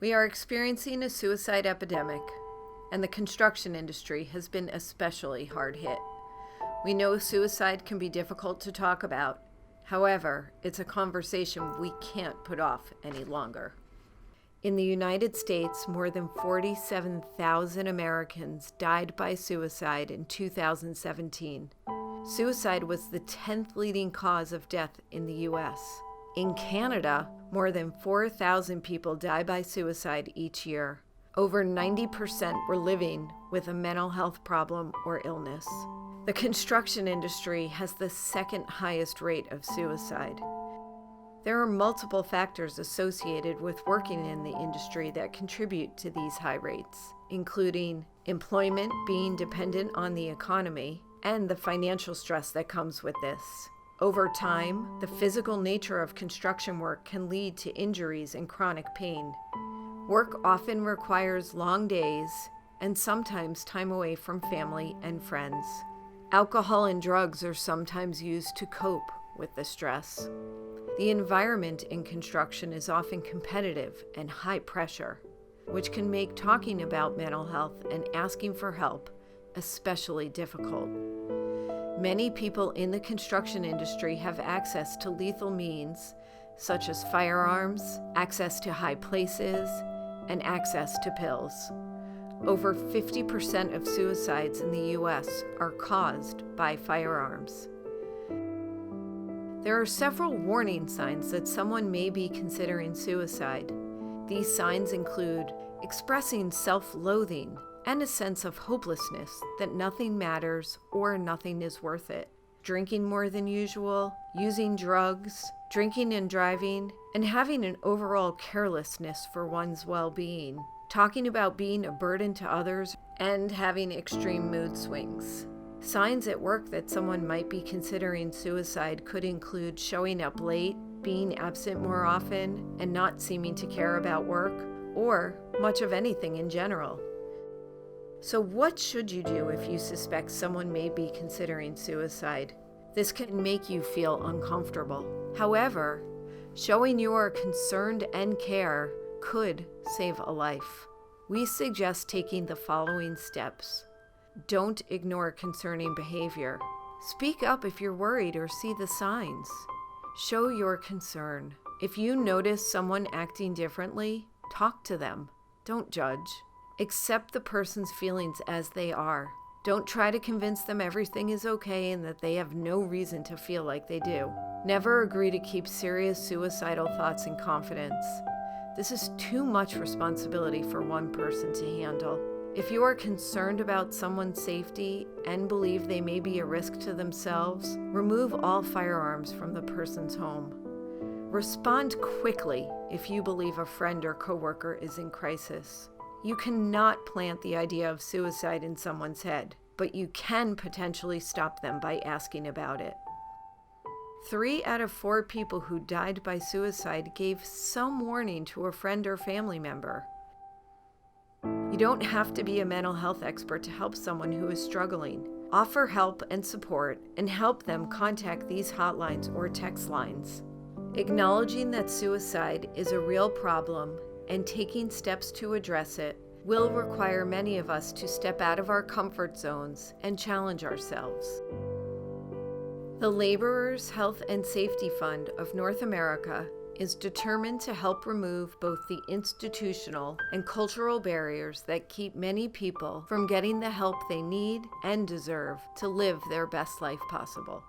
We are experiencing a suicide epidemic, and the construction industry has been especially hard hit. We know suicide can be difficult to talk about. However, it's a conversation we can't put off any longer. In the United States, more than 47,000 Americans died by suicide in 2017. Suicide was the 10th leading cause of death in the U.S. In Canada, more than 4,000 people die by suicide each year. Over 90% were living with a mental health problem or illness. The construction industry has the second highest rate of suicide. There are multiple factors associated with working in the industry that contribute to these high rates, including employment being dependent on the economy and the financial stress that comes with this. Over time, the physical nature of construction work can lead to injuries and chronic pain. Work often requires long days and sometimes time away from family and friends. Alcohol and drugs are sometimes used to cope with the stress. The environment in construction is often competitive and high pressure, which can make talking about mental health and asking for help especially difficult. Many people in the construction industry have access to lethal means, such as firearms, access to high places, and access to pills. Over 50% of suicides in the U.S. are caused by firearms. There are several warning signs that someone may be considering suicide. These signs include expressing self-loathing and a sense of hopelessness that nothing matters or nothing is worth it, drinking more than usual, using drugs, drinking and driving, and having an overall carelessness for one's well-being, talking about being a burden to others, and having extreme mood swings. Signs at work that someone might be considering suicide could include showing up late, being absent more often, and not seeming to care about work, or much of anything in general. So what should you do if you suspect someone may be considering suicide? This can make you feel uncomfortable. However, showing you are concerned and care could save a life. We suggest taking the following steps. Don't ignore concerning behavior. Speak up if you're worried or see the signs. Show your concern. If you notice someone acting differently, talk to them. Don't judge. Accept the person's feelings as they are. Don't try to convince them everything is okay and that they have no reason to feel like they do. Never agree to keep serious suicidal thoughts in confidence. This is too much responsibility for one person to handle. If you are concerned about someone's safety and believe they may be a risk to themselves, remove all firearms from the person's home. Respond quickly if you believe a friend or coworker is in crisis. You cannot plant the idea of suicide in someone's head, but you can potentially stop them by asking about it. 3 out of 4 people who died by suicide gave some warning to a friend or family member. You don't have to be a mental health expert to help someone who is struggling. Offer help and support and help them contact these hotlines or text lines. Acknowledging that suicide is a real problem and taking steps to address it will require many of us to step out of our comfort zones and challenge ourselves. The Laborers' Health and Safety Fund of North America is determined to help remove both the institutional and cultural barriers that keep many people from getting the help they need and deserve to live their best life possible.